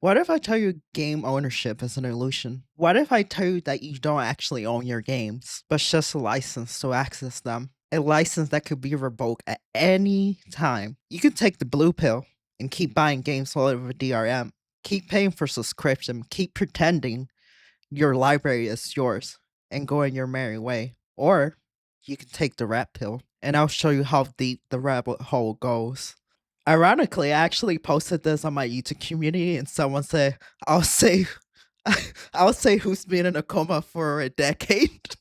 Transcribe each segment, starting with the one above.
What if I tell you game ownership is an illusion? What if I tell you that you don't actually own your games, but just a license to access them? A license that could be revoked at any time. You can take the blue pill and keep buying games all over DRM, keep paying for subscription, keep pretending your library is yours, and going your merry way. Or you can take the red pill, and I'll show you how deep the rabbit hole goes. Ironically, I actually posted this on my YouTube community and someone said, I'll say I'll say who's been in a coma for a decade.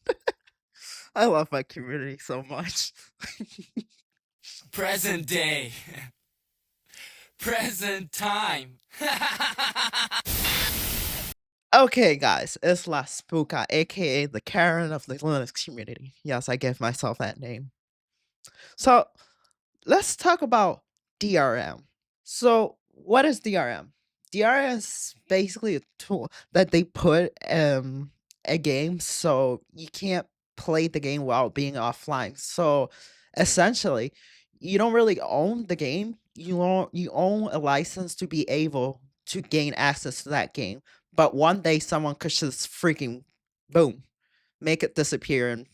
I love my community so much. Present day. Present time. Okay, guys, it's LaSpookyEXE, aka the Karen of the Linux community. Yes, I gave myself that name. So let's talk about DRM. So, what is DRM? DRM is basically a tool that they put a game so you can't play the game while being offline. So, essentially, you don't really own the game. You own a license to be able to gain access to that game. But one day someone could just freaking boom, make it disappear and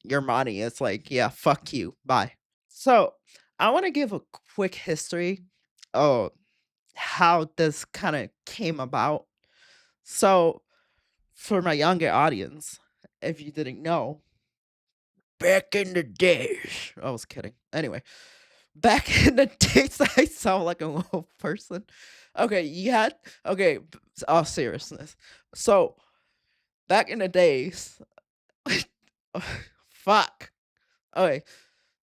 your money is like, yeah, fuck you. Bye. So, I want to give a quick history of how this kind of came about. So, for my younger audience, if you didn't know, back in the days, I was kidding. Anyway, back in the days, I sound like a little person. Okay, okay, all seriousness. So, back in the days, fuck. Okay,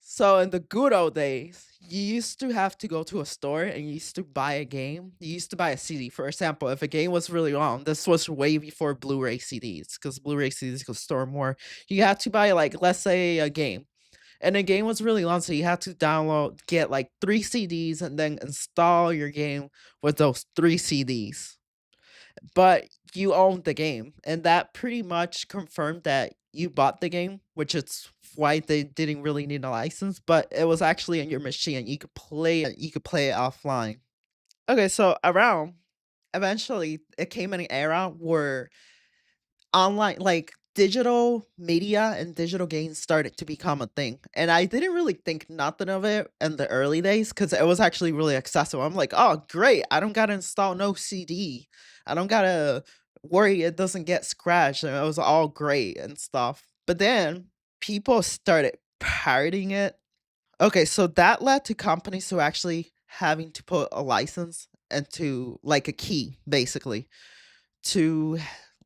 so in the good old days, you used to have to go to a store and you used to buy a game. You used to buy a CD. For example, if a game was really long, this was way before Blu-ray CDs, because Blu-ray CDs could store more. You had to buy like, let's say, a game. And the game was really long, so you had to get like 3 CDs and then install your game with those 3 CDs. But you owned the game, and that pretty much confirmed that you bought the game, which is why they didn't really need a license, but it was actually in your machine. You could play it offline. Okay, so around eventually it came in an era where online like digital media and digital games started to become a thing. And I didn't really think nothing of it in the early days because it was actually really accessible. I'm like, oh great, I don't gotta install no CD. I don't gotta worry it doesn't get scratched. And it was all great and stuff. But then people started pirating it. Okay, so that led to companies who actually having to put a license into like a key, basically, to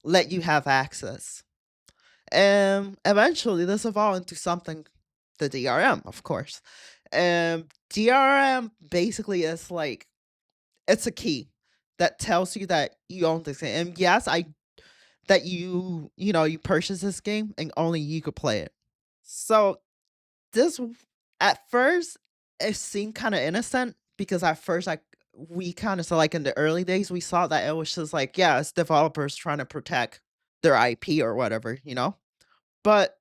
let you have access. And eventually, this evolved into something, the DRM, of course. And DRM basically is like it's a key that tells you that you own this game. And yes, I that you purchase this game and only you could play it. So this at first it seemed kind of innocent because at first we kind of so like in the early days we saw that it was just like yeah it's developers trying to protect their IP or whatever. But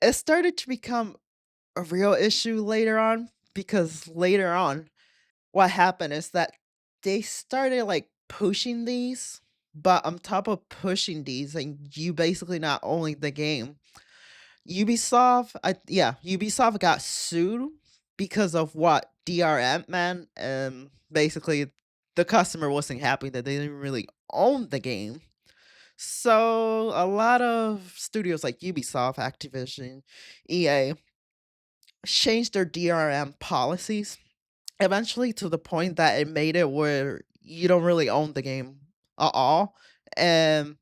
it started to become a real issue later on because later on, what happened is that they started like pushing these, but on top of pushing these, and you basically not only the game, Ubisoft got sued because of what DRM man, and basically the customer wasn't happy that they didn't really own the game. So a lot of studios like Ubisoft, Activision, EA changed their DRM policies eventually to the point that it made it where you don't really own the game at all. And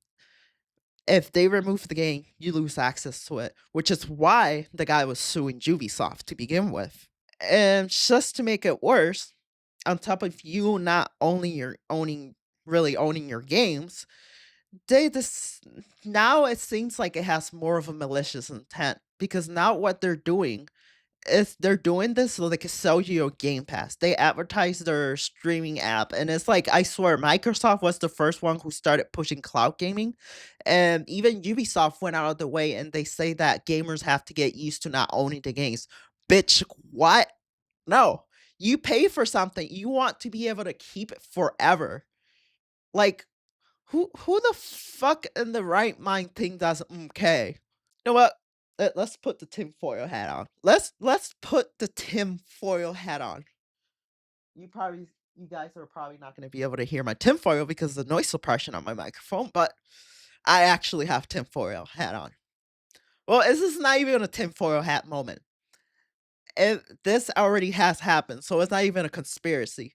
if they remove the game, you lose access to it, which is why the guy was suing Ubisoft to begin with. And just to make it worse, on top of you not really owning your games, they this now it seems like it has more of a malicious intent because now what they're doing is they're doing this so they can sell you your Game Pass. They advertise their streaming app, and it's like I swear Microsoft was the first one who started pushing cloud gaming, and even Ubisoft went out of the way and they say that gamers have to get used to not owning the games. Bitch, what? No, you pay for something, you want to be able to keep it forever. Like, who the fuck in the right mind think that's okay? You know what? Let's put the tinfoil hat on. Let's put the tinfoil hat on. You guys are probably not going to be able to hear my tinfoil because of the noise suppression on my microphone, but I actually have tinfoil hat on. Well, this is not even a tinfoil hat moment. This already has happened, so it's not even a conspiracy.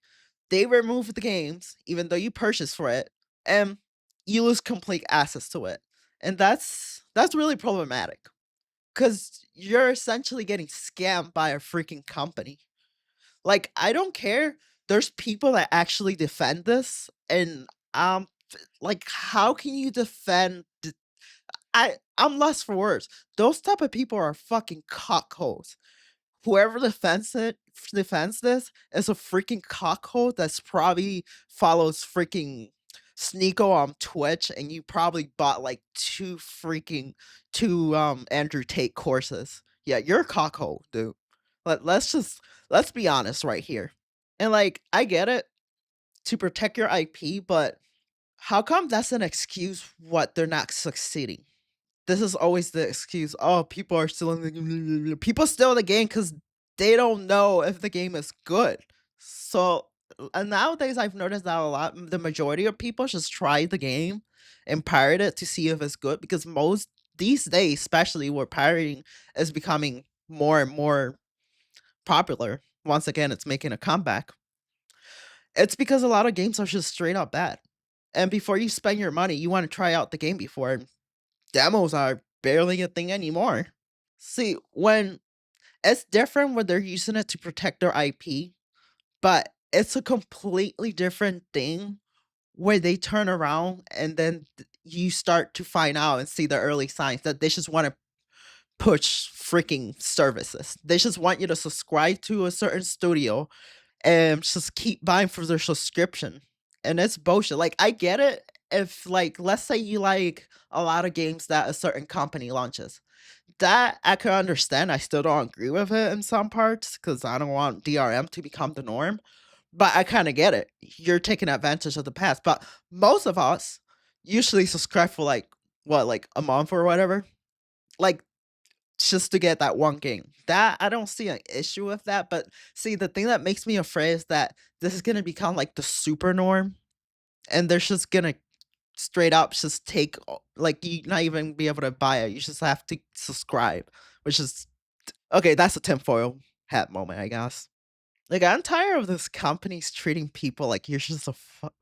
They remove the games, even though you purchased for it, and you lose complete access to it. And that's really problematic. Because you're essentially getting scammed by a freaking company. Like, I don't care. There's people that actually defend this, and like, how can you defend? I'm lost for words. Those type of people are fucking cockholes. Whoever defends this is a freaking cockhole that's probably follows freaking Sneeko on Twitch, and you probably bought like two Andrew Tate courses. Yeah, you're a cockhole, dude. Let's be honest right here. And like, I get it to protect your IP, but how come that's an excuse what they're not succeeding? This is always the excuse. Oh, people are still in the people still in the game because they don't know if the game is good. So and nowadays, I've noticed that a lot. The majority of people just try the game and pirate it to see if it's good because most these days, especially where pirating is becoming more and more popular. Once again, it's making a comeback. It's because a lot of games are just straight up bad. And before you spend your money, you want to try out the game before. Demos are barely a thing anymore. See, when it's different when they're using it to protect their IP, but it's a completely different thing where they turn around and then you start to find out and see the early signs that they just want to push freaking services. They just want you to subscribe to a certain studio and just keep buying for their subscription. And it's bullshit. Like, I get it if, like, let's say you like a lot of games that a certain company launches. That I could understand. I still don't agree with it in some parts because I don't want DRM to become the norm. But I kind of get it. You're taking advantage of the past. But most of us usually subscribe for like what, like a month or whatever. Like, just to get that one game. That I don't see an issue with that, but see, the thing that makes me afraid is that this is gonna become like the super norm, and they're just gonna straight up just take like you not even be able to buy it. You just have to subscribe, which is okay. That's a tinfoil hat moment, I guess. Like, I'm tired of this companies treating people like you're just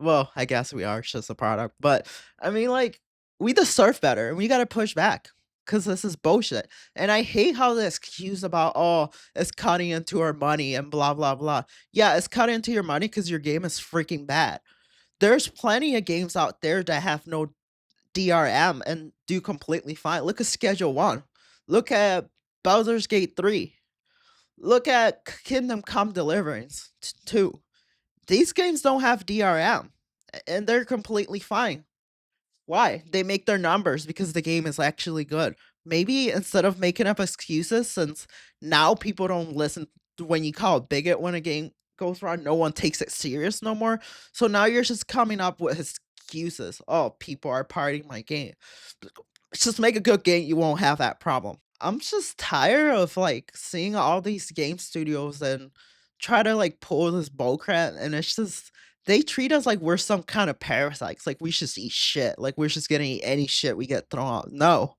well, I guess we are just a product, but I mean, like, we deserve better and we gotta push back because this is bullshit. And I hate how the excuse about, oh, it's cutting into our money and blah, blah, blah. Yeah, it's cutting into your money because your game is freaking bad. There's plenty of games out there that have no DRM and do completely fine. Look at Schedule 1. Look at Bowser's Gate 3. Look at Kingdom Come Deliverance 2. These games don't have DRM, and they're completely fine. Why? They make their numbers because the game is actually good. Maybe instead of making up excuses, since now people don't listen when you call a bigot when a game goes wrong, no one takes it serious no more. So now you're just coming up with excuses. Oh, people are partying my game. Just make a good game, you won't have that problem. I'm just tired of like seeing all these game studios and try to like pull this bullcrap, and it's just they treat us like we're some kind of parasites, like we should eat shit, like we're just gonna eat any shit we get thrown out. No.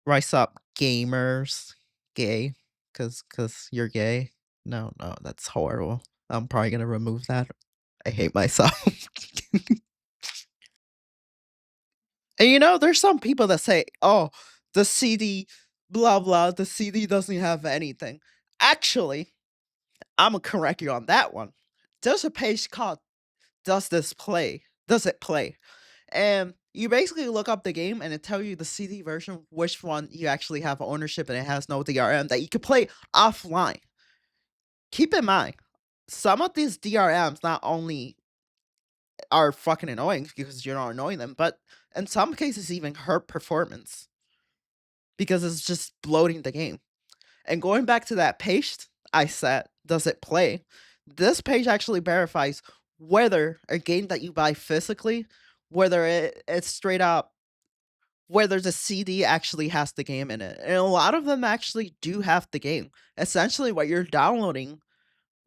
Rise up, gamers. Gay. Cause you're gay. No, no, that's horrible. I'm probably gonna remove that. I hate myself. And there's some people that say, "Oh, the CD, blah blah, the CD doesn't have anything." Actually, I'm gonna correct you on that one. There's a page called "Does This Play?" Does it play? And you basically look up the game, and it tell you the CD version, which one you actually have ownership, and it has no DRM that you can play offline. Keep in mind, some of these DRMs not only are fucking annoying because you're not annoying them, but in some cases even hurt performance because it's just bloating the game. And going back to that page I said, does it play? This page actually verifies whether a game that you buy physically whether it's straight up whether the CD actually has the game in it. And a lot of them actually do have the game. Essentially, what you're downloading,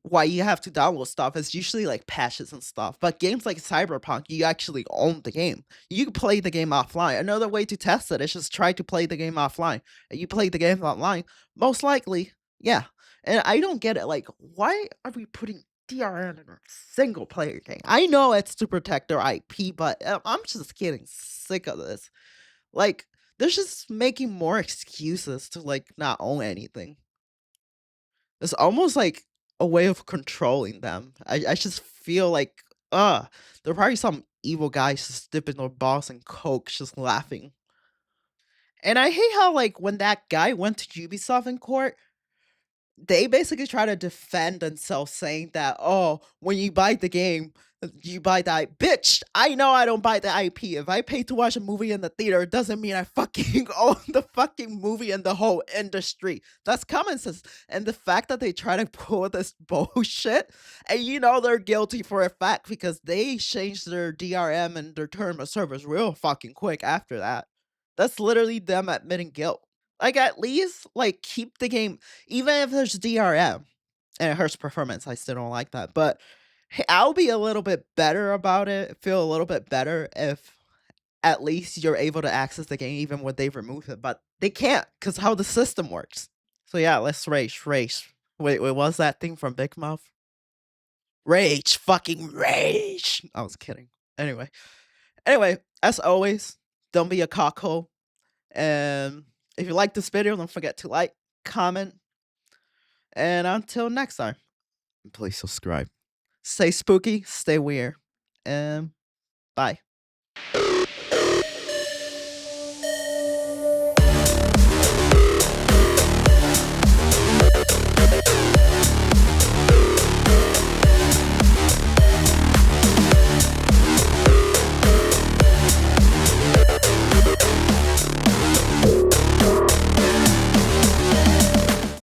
why you have to download stuff is usually like patches and stuff. But games like Cyberpunk, you actually own the game. You can play the game offline. Another way to test it is just try to play the game offline. And you play the game online, most likely, yeah. And I don't get it. Like, why are we putting DRM in a single player game? I know it's to protect their IP, but I'm just getting sick of this. Like, they're just making more excuses to, like, not own anything. It's almost like a way of controlling them. I just feel like, there are probably some evil guys just dipping their balls in coke, just laughing. And I hate how, like, when that guy went to Ubisoft in court, they basically try to defend themselves saying that, "Oh, when you buy the game, you buy that bitch, I know I don't buy the IP. If I pay to watch a movie in the theater, it doesn't mean I fucking own the fucking movie and the whole industry." That's common sense. And the fact that they try to pull this bullshit, and they're guilty for a fact because they changed their DRM and their term of service real fucking quick after that. That's literally them admitting guilt. Like, at least, like, keep the game even if there's DRM and it hurts performance, I still don't like that. But hey, I'll be a little bit better about it, feel a little bit better if at least you're able to access the game even when they remove it. But they can't because how the system works. So yeah, let's rage. Wait, what's that thing from Big Mouth? Rage, fucking rage. I was kidding. Anyway, as always, don't be a cockhole. And if you like this video, don't forget to like, comment, and until next time, please subscribe. Stay spooky, stay weird, and bye.